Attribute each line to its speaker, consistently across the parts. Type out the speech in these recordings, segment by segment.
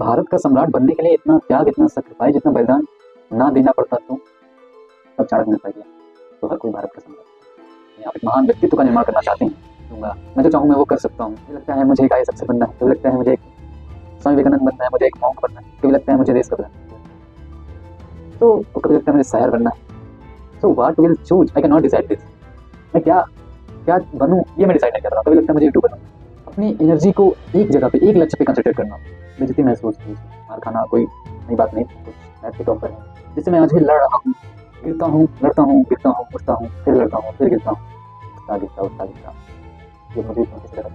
Speaker 1: भारत का सम्राट बनने के लिए इतना त्याग, इतना सैक्रिफाइस, इतना बलिदान ना देना पड़ता तो तब चाणक्य ने तय किया तो हर कोई भारत का सम्राट। आप एक महान व्यक्तित्व का निर्माण करना चाहते हैं, दूंगा मैं जो चाहूँ मैं वो कर सकता हूँ। मुझे लगता है मुझे एक IAS अफसर बनना है, कभी लगता है मुझे एक स्वामी विवेकानंद बनना है, मुझे एक मॉन्क बनना है, कभी लगता है मुझे देश का प्रधान, तो कभी लगता है मुझे शायर बनना है। So what will choose, I can not decide this. मैं क्या क्या बनूं ये मैं डिसाइड नहीं कर रहा हूँ। कभी लगता है मुझे यूट्यूबर बनूं। अपनी एनर्जी को एक जगह पे, एक लक्ष्य पे कंसंट्रेट करना, बेइज्जती महसूस की, मार खाना कोई नई बात नहीं, कुछ मैथ के टॉपर है जिससे मैं आज भी लड़ रहा हूँ, गिरता हूँ, लड़ता हूँ, गिरता हूँ, उठता हूँ, फिर लड़ता हूँ, फिर गिरता हूँ, उठता गिरता उठता गिरता। ये मुझे किसी तरह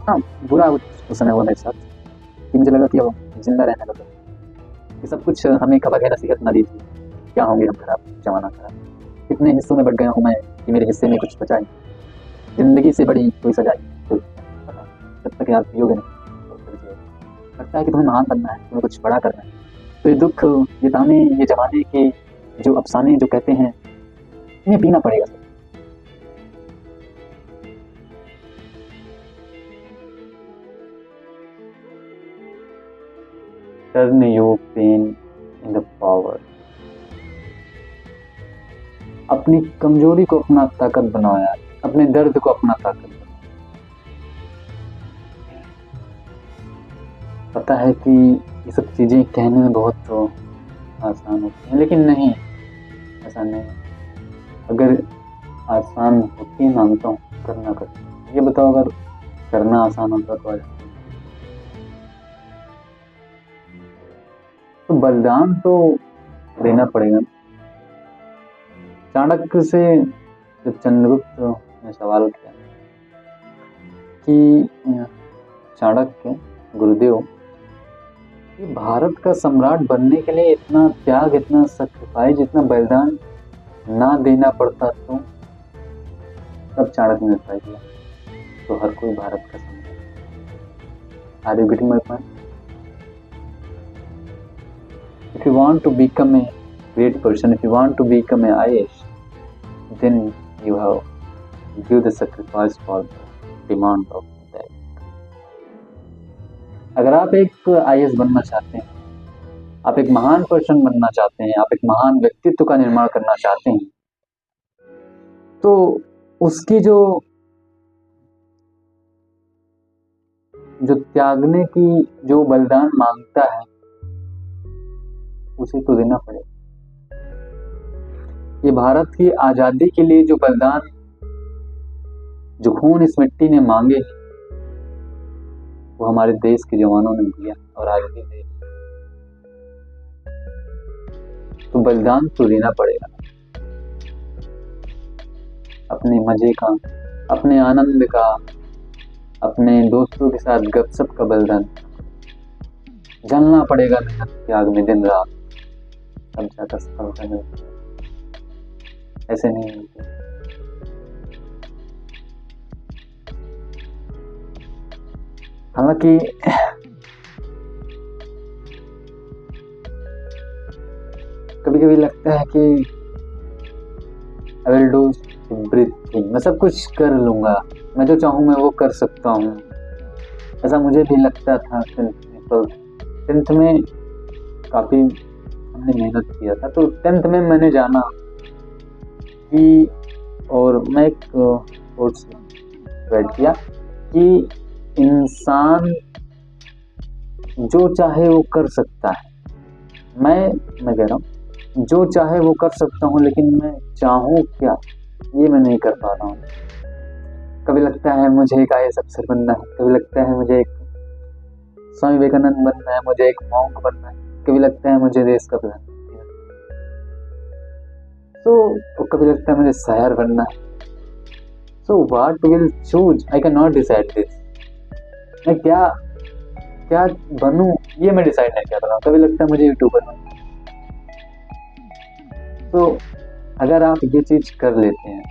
Speaker 1: हाँ बुरा उस समय हुआ मेरे साथ कि मुझे लगा कि अब जिंदा रहने लगा कि सब कुछ हमें खबर है, नसीहत ना दी थी, क्या होंगे हम खराब, जमाना खराब, कितने हिस्सों में बढ़ गया हूँ मैं कि मेरे हिस्से में कुछ बचा नहीं, जिंदगी से बड़ी कोई सजाई तो जब तक याद पियोगे नहीं लगता है कि तुम्हें महान बनना है, तुम्हें कुछ बड़ा करना है। तो ये दुख, ये ताने, ये जमाने के जो अफसाने जो कहते हैं, इन्हें पीना पड़ेगा। Turn your pain into power। अपनी कमजोरी को अपना ताकत बनाओ यार, अपने दर्द को अपना ताकत बनाओ। पता है कि ये सब चीजें कहने में बहुत तो आसान होती हैं, लेकिन नहीं, ऐसा नहीं। अगर आसान होती मानता हूँ, करना करता हूँ। ये बताओ अगर करना आसान होता तो आज तो बलिदान तो देना पड़ेगा। चाणक्य से जब चंद्रगुप्त ने सवाल किया कि चाणक्य गुरुदेव, ये भारत का सम्राट बनने के लिए इतना त्याग, इतना सैक्रिफाइस, इतना बलिदान ना देना पड़ता तो तब चाणक्य ने तय किया तो हर कोई भारत का सम्राट। Are you getting my point? If you want to become a great person, if you want to become a IAS, then you have to give the sacrifice for the demand of that। अगर आप एक IAS बनना चाहते हैं, आप एक महान person बनना चाहते हैं, आप एक महान व्यक्तित्व का निर्माण करना चाहते हैं, तो उसकी जो त्यागने की जो बलिदान मांगता है उसे तो देना पड़ेगा। ये भारत की आजादी के लिए जो बलिदान, जो खून इस मिट्टी ने मांगे, वो हमारे देश के जवानों ने दिया और आज भी दे। तो बलिदान तो देना पड़ेगा। अपने मजे का, अपने आनंद का, अपने दोस्तों के साथ गपशप का बलिदान जलना पड़ेगा मेहनत की आग में दिन रात, तब जाकर सफलता मिलती है, ऐसे नहीं मिलती। हालांकि कभी कभी लगता है कि I will do everything, मैं सब कुछ कर लूंगा, मैं जो चाहूँ मैं वो कर सकता हूँ। ऐसा मुझे भी लगता था 10th में काफ़ी हमने मेहनत किया था। तो 10th में मैंने जाना कि, और मैं एक कोर्स बैठ किया कि इंसान जो चाहे वो कर सकता है। मैं कह रहा हूँ जो चाहे वो कर सकता हूँ, लेकिन मैं चाहूँ क्या ये मैं नहीं कर पा रहा हूँ। कभी लगता है मुझे एक IAS अफसर बनना है, कभी लगता है मुझे एक स्वामी विवेकानंद बनना है, मुझे एक मॉन्क बनना है, कभी लगता है मुझे देश का प्रधान, तो कभी लगता है मुझे शायर बनना है। So what will choose, I can not decide this. मैं क्या बनूं ये मैं डिसाइड नहीं कर रहा हूँ। कभी लगता है मुझे यूट्यूबर बनना। तो अगर आप ये चीज कर लेते हैं,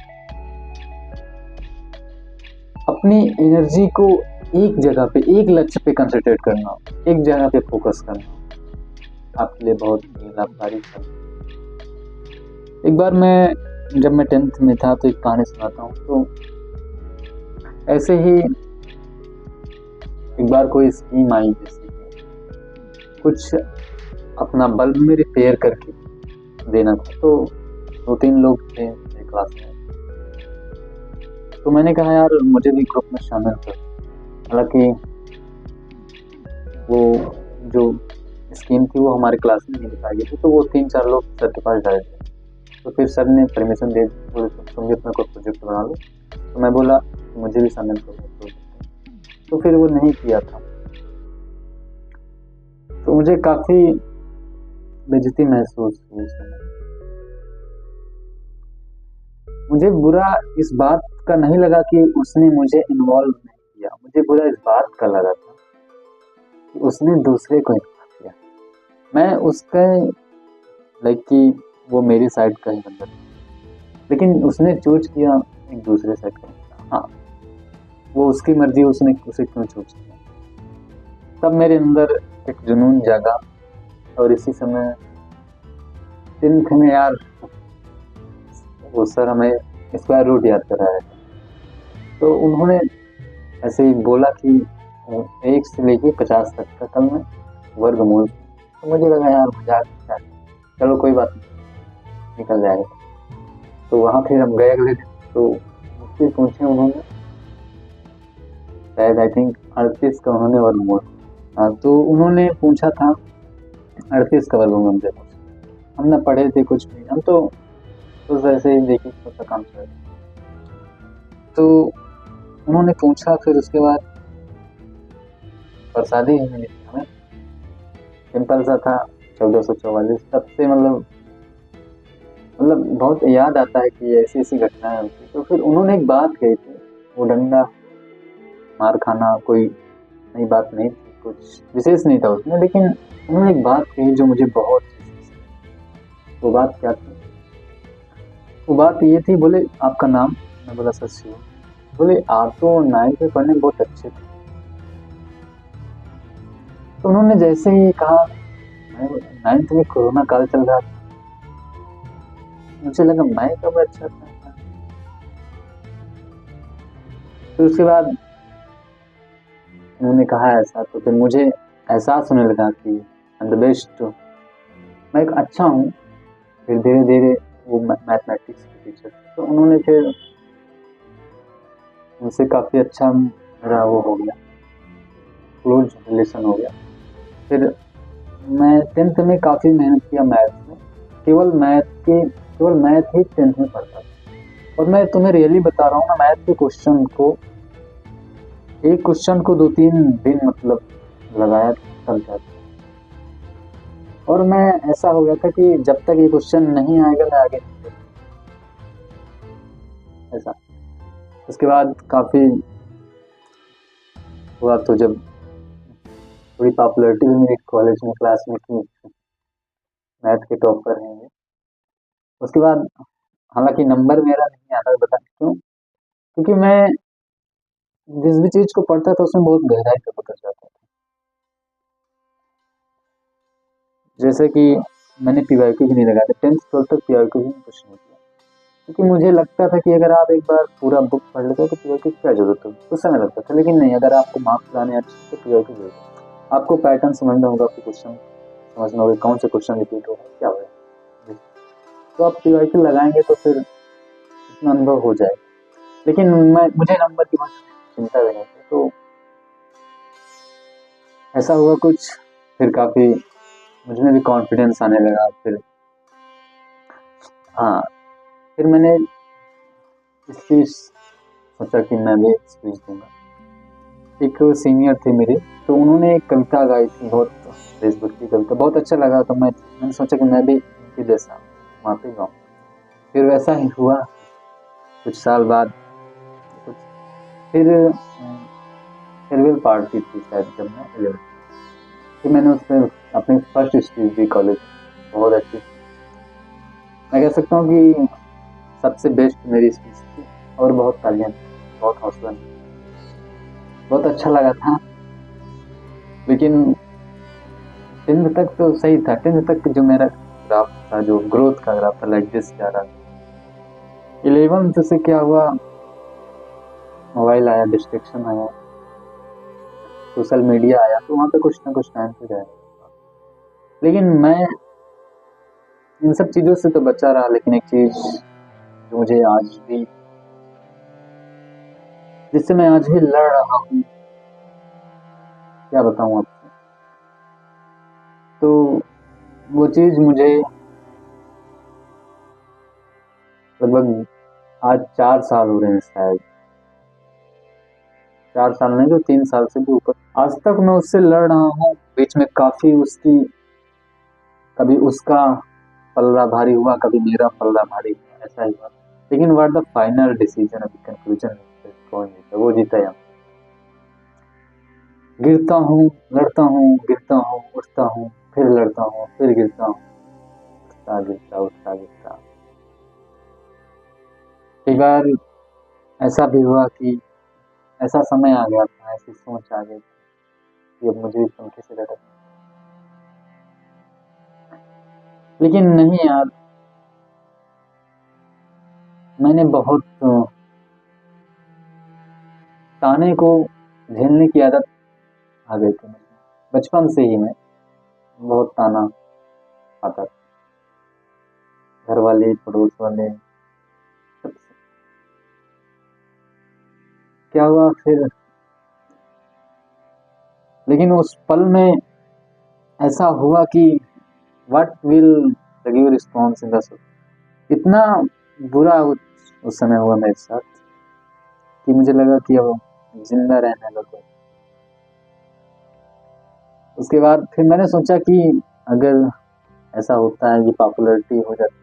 Speaker 1: अपनी एनर्जी को एक जगह पे, एक लक्ष्य पे कंसंट्रेट करना, एक जगह पे फोकस करना, आपके लिए बहुत ही लाभकारी था। एक बार जब मैं 10th में था तो एक कहानी सुनाता हूँ। तो ऐसे ही एक बार कोई स्कीम आई, जैसे कुछ अपना बल्ब में रिपेयर करके देना था। तो 2-3 लोग थे मेरी क्लास में, तो मैंने कहा यार मुझे भी ग्रुप में शामिल कर। हालांकि वो जो स्कीम थी वो हमारे क्लास में नहीं बताई गई थी, तो वो 3-4 लोग सर के पास गए थे। तो फिर सर ने परमिशन दे दी, बोले तुम भी अपना कोई प्रोजेक्ट बना लो। तो मैं बोला मुझे भी शामिल करो प्रोजेक्ट, तो फिर वो नहीं किया था। तो मुझे काफ़ी बेइज्जती महसूस हुई उस समय। मुझे बुरा इस बात का नहीं लगा कि उसने मुझे इन्वॉल्व नहीं किया, मुझे बुरा इस बात का लगा था कि उसने दूसरे को इन्वॉल्व किया। मैं उसका लाइक कि वो मेरी साइड का ही बंदा था, लेकिन उसने चूज किया एक दूसरे साइड का बंदा। हाँ, वो उसकी मर्जी, उसने उसे क्यों चूज किया। तब मेरे अंदर एक जुनून जागा, और इसी समय 10th में यार वो सर हमें स्क्वायर रूट याद कराया था। तो उन्होंने ऐसे ही बोला कि 1 से लेके 50 तक का कल में वर्गमूल। तो मुझे लगा यार मजाक है, चलो कोई बात नहीं, निकल जाएगा। तो वहाँ फिर हम गए अगले दिन, तो मुझसे पूछे उन्होंने, शायद आई थिंक 38 का उन्होंने वर्गमूल। हाँ, तो उन्होंने पूछा था 38 का वर्गमूल हमसे पूछा। हम ना पढ़े थे कुछ भी, हम तो ऐसे ही देखे छोटा काम चल रहा। तो उन्होंने पूछा, फिर उसके बाद प्रसादी ही मिली थी हमें, सिंपल सा था 1444। तब से मतलब बहुत याद आता है कि ऐसी ऐसी घटनाएं होती। तो फिर उन्होंने एक बात कही थी, वो डंडा मार खाना कोई नई बात नहीं थी, कुछ विशेष नहीं था उसमें, लेकिन उन्होंने एक बात कही जो मुझे बहुत, वो बात क्या थी, वो बात ये थी, बोले आपका नाम। मैं बोला सर शिव। बोले आप तो 9th में पढ़ने में बहुत अच्छे थे। तो उन्होंने जैसे ही कहा, 9th में कोरोना काल चल रहा था, मुझे लगा मैं कब अच्छा था। तो उसके बाद उन्होंने कहा ऐसा, तो फिर मुझे एहसास होने लगा कि आई एम द बेस्ट, मैं एक अच्छा हूँ। फिर धीरे धीरे वो मैथमेटिक्स के टीचर, तो उन्होंने फिर उनसे काफ़ी अच्छा मेरा वो हो गया, क्लोज रिलेशन हो गया। फिर मैं 10th में काफ़ी मेहनत किया मैथ्स में, केवल मैथ ही 10th में पढ़ता था। और मैं तुम्हें रियली बता रहा हूँ ना, मैथ के क्वेश्चन को, एक क्वेश्चन को 2-3 दिन मतलब लगाया कर जाता। और मैं ऐसा हो गया था कि जब तक ये क्वेश्चन नहीं आएगा मैं आगे नहीं बढ़ूंगा, ऐसा। उसके बाद काफ़ी हुआ, तो जब थोड़ी पॉपुलैरिटी भी मेरी कॉलेज में क्लास में थी, मैथ के टॉपर हैं ये। उसके बाद हालांकि नंबर मेरा नहीं आता, बता क्यों, क्योंकि मैं जिस भी चीज़ को पढ़ता था उसमें बहुत गहराई से पकड़ जाता था। जैसे कि मैंने पीवाईक्यू भी नहीं लगाया था 10th 12th तक, पीवाईक्यू भी कुछ नहीं किया, क्योंकि मुझे लगता था कि अगर आप एक बार पूरा बुक पढ़ लेते हो तो पीवाईक्यू की क्या जरूरत है, उस समय लगता था। लेकिन नहीं, अगर आपको मार्क्स लाने अच्छे तो पीवाईक्यू जरूरत है। आपको पैटर्न समझना होगा, आपको क्वेश्चन समझना होगा, कौन से क्वेश्चन रिपीट हो रहा है, क्या हो रहा है, तो आप पीवाईक्यू लगाएंगे तो फिर इतना अनुभव हो जाएगा। लेकिन मुझे नंबर की बहुत चिंता भी नहीं थी, तो ऐसा हुआ कुछ, फिर काफ़ी मुझमें भी कॉन्फिडेंस आने लगा। फिर हाँ, फिर मैंने स्पीच सोचा कि मैं भी स्पीच दूंगा। एक सीनियर थे मेरे, तो उन्होंने एक कविता गाई थी, बहुत देशभक्ति कविता, बहुत अच्छा लगा। तो मैंने सोचा कि मैं भी उनके जैसा वहाँ पे गाऊँ। फिर वैसा ही हुआ। कुछ साल बाद कुछ फिर फेयरवेल पार्टी थी शायद, जब मैं 11th, फिर मैंने उसमें अपनी फर्स्ट स्पीच दी कॉलेज में, बहुत अच्छी। मैं कह सकता हूँ कि सबसे बेस्ट मेरी स्पीच थी, और बहुत तालियां थी, बहुत हौसला मिला, बहुत अच्छा लगा था। लेकिन 10th तक तो सही था, 10th तक जो मेरा ग्राफ था, जो ग्रोथ का ग्राफ था, लाइक दिस जा रहा था। 11th से क्या हुआ, मोबाइल आया, डिस्ट्रैक्शन आया, सोशल मीडिया आया, तो वहाँ पे कुछ ना कुछ टाइम पे जाएगा। लेकिन मैं इन सब चीज़ों से तो बचा रहा, लेकिन एक चीज़ जो मुझे आज भी, जिससे मैं आज भी लड़ रहा हूँ, क्या बताऊँ आपको। तो वो चीज़ मुझे लगभग आज 4 साल हो रहे हैं शायद, 4 साल नहीं तो 3 साल से भी ऊपर। आज तक मैं उससे लड़ रहा हूँ, बीच में काफ़ी उसकी, कभी उसका पल्ला भारी हुआ, कभी मेरा पल्ला भारी हुआ, ऐसा ही हुआ। लेकिन व्हाट द फाइनल डिसीजन, अभी कंक्लूजन कौन जीता, वो जीता या गिरता हूँ, लड़ता हूँ, गिरता हूँ, उठता हूँ, फिर लड़ता हूँ, फिर गिरता हूँ, उठता गिरता, उठता गिरता। कई बार ऐसा भी हुआ कि ऐसा समय आ गया था, ऐसी सोच आ गई कि अब मुझे भी पंखे से लटक, लेकिन नहीं यार, मैंने बहुत ताने को झेलने की आदत आ गई थी मुझे। बचपन से ही मैं बहुत ताना खाता था, घर वाले, पड़ोस वाले, सबसे। क्या हुआ फिर, लेकिन उस पल में ऐसा हुआ कि what will give you response in the, इतना बुरा उस समय हुआ मेरे साथ कि मुझे लगा कि अब जिंदा रहने लगा। उसके बाद फिर मैंने सोचा कि अगर ऐसा होता है कि पॉपुलैरिटी हो जाती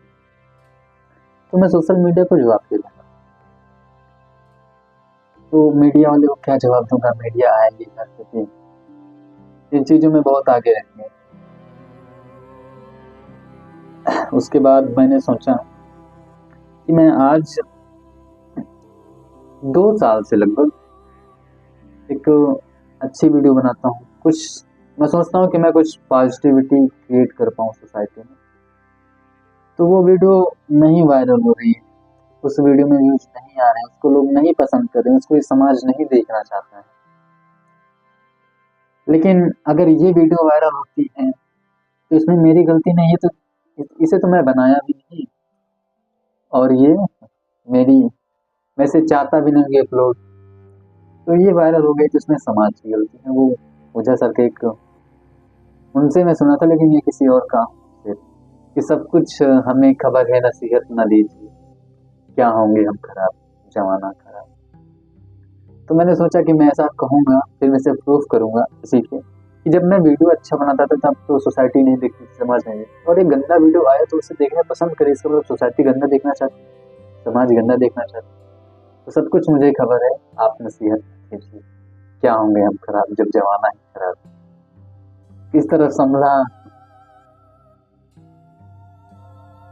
Speaker 1: तो मैं सोशल मीडिया को जवाब दे दूंगा। तो मीडिया वाले को क्या जवाब दूंगा, मीडिया आएगी घर पे, इन चीजों में बहुत आगे रहेंगे। उसके बाद मैंने सोचा कि मैं आज 2 साल से लगभग एक अच्छी वीडियो बनाता हूँ, कुछ मैं सोचता हूँ कि मैं कुछ पॉजिटिविटी क्रिएट कर पाऊँ सोसाइटी में। तो वो वीडियो नहीं वायरल हो रही है, उस वीडियो में व्यूज नहीं आ रहे हैं, उसको लोग नहीं पसंद कर रहे हैं, उसको ये समाज नहीं देखना चाहता है। लेकिन अगर ये वीडियो वायरल होती है तो इसमें मेरी गलती नहीं है, तो इसे तो मैं बनाया भी नहीं, और ये मेरी, मैं इसे चाहता भी नहीं अपलोड, तो ये वायरल हो गई तो इसमें समाज की गलती है। वो ओझा सर के एक, उनसे मैं सुना था, लेकिन ये किसी और का फिर, कि सब कुछ हमें खबर है, नसीहत न दीजिए, क्या होंगे हम खराब, जमाना खराब। तो मैंने सोचा कि मैं ऐसा कहूँगा, फिर मैं इसे प्रूफ करूँगा किसी के, कि जब मैं वीडियो अच्छा बनाता था तब तो सोसाइटी नहीं देखती थी, समाज नहीं देखती, और एक गंदा वीडियो आया तो उसे देखना पसंद करे, इसका मतलब सोसाइटी गंदा देखना चाहती, समाज गंदा देखना चाहती। तो सब कुछ मुझे खबर है, आप नसीहत कीजिए, क्या होंगे हम खराब जब जमाना ही खराब। किस तरह संभला,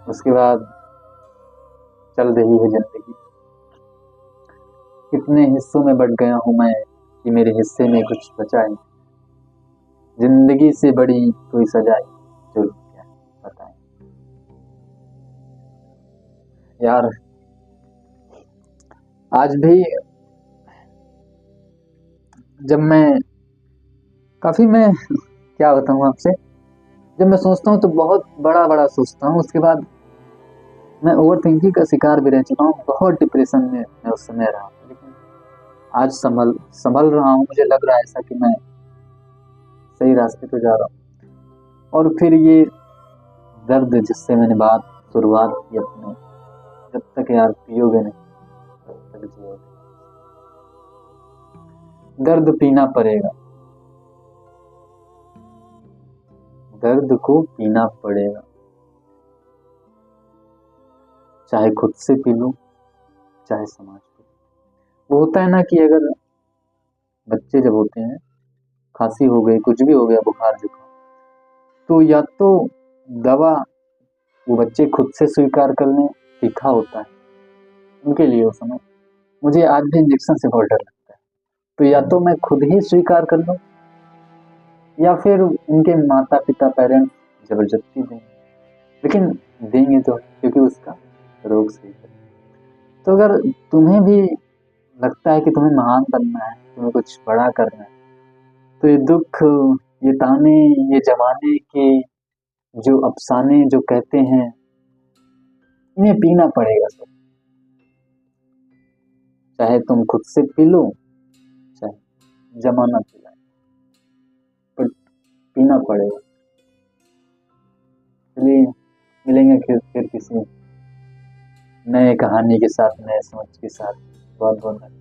Speaker 1: उसके बाद चल रही है जिंदगी, कितने हिस्सों में बट गया हूँ मैं कि मेरे हिस्से में कुछ बचा है, जिंदगी से बड़ी कोई सजाए, जो क्या बताएं यार। आज भी जब मैं क्या बताऊँ आपसे, जब मैं सोचता हूँ तो बहुत बड़ा बड़ा सोचता हूँ, उसके बाद मैं ओवर थिंकिंग का शिकार भी रह चुका हूँ, बहुत डिप्रेशन में मैं उस समय रहा, लेकिन आज संभल संभल रहा हूँ, मुझे लग रहा है ऐसा कि मैं सही रास्ते पे जा रहा हूँ। और फिर ये दर्द जिससे मैंने बात शुरुआत की अपने, जब तक यार पियोगे नहीं तब तक जियोगे, दर्द पीना पड़ेगा, दर्द को पीना पड़ेगा, चाहे खुद से पी लो, चाहे समाज पे। वो होता है ना कि अगर बच्चे जब होते हैं, खांसी हो गई, कुछ भी हो गया, बुखार जुकाम, तो या तो दवा वो बच्चे खुद से स्वीकार कर लें, तीखा होता है उनके लिए उस समय, मुझे आज भी इंजेक्शन से बहुत डर लगता है। तो या तो मैं खुद ही स्वीकार कर लूं, या फिर उनके माता पिता पेरेंट्स जबरदस्ती दें, लेकिन देंगे तो, क्योंकि उसका रोग सही है। तो अगर तुम्हें भी लगता है कि तुम्हें महान बनना है, तुम्हें कुछ बड़ा करना है, तो ये दुख, ये ताने, ये जमाने के जो अफसाने जो कहते हैं इन्हें पीना पड़ेगा सब, चाहे तुम खुद से पी लो चाहे जमाना पिलाए, पर पीना पड़ेगा। चलिए मिलेंगे फिर किसी नए कहानी के साथ, नए सोच के साथ। बहुत बहुत धन्यवाद।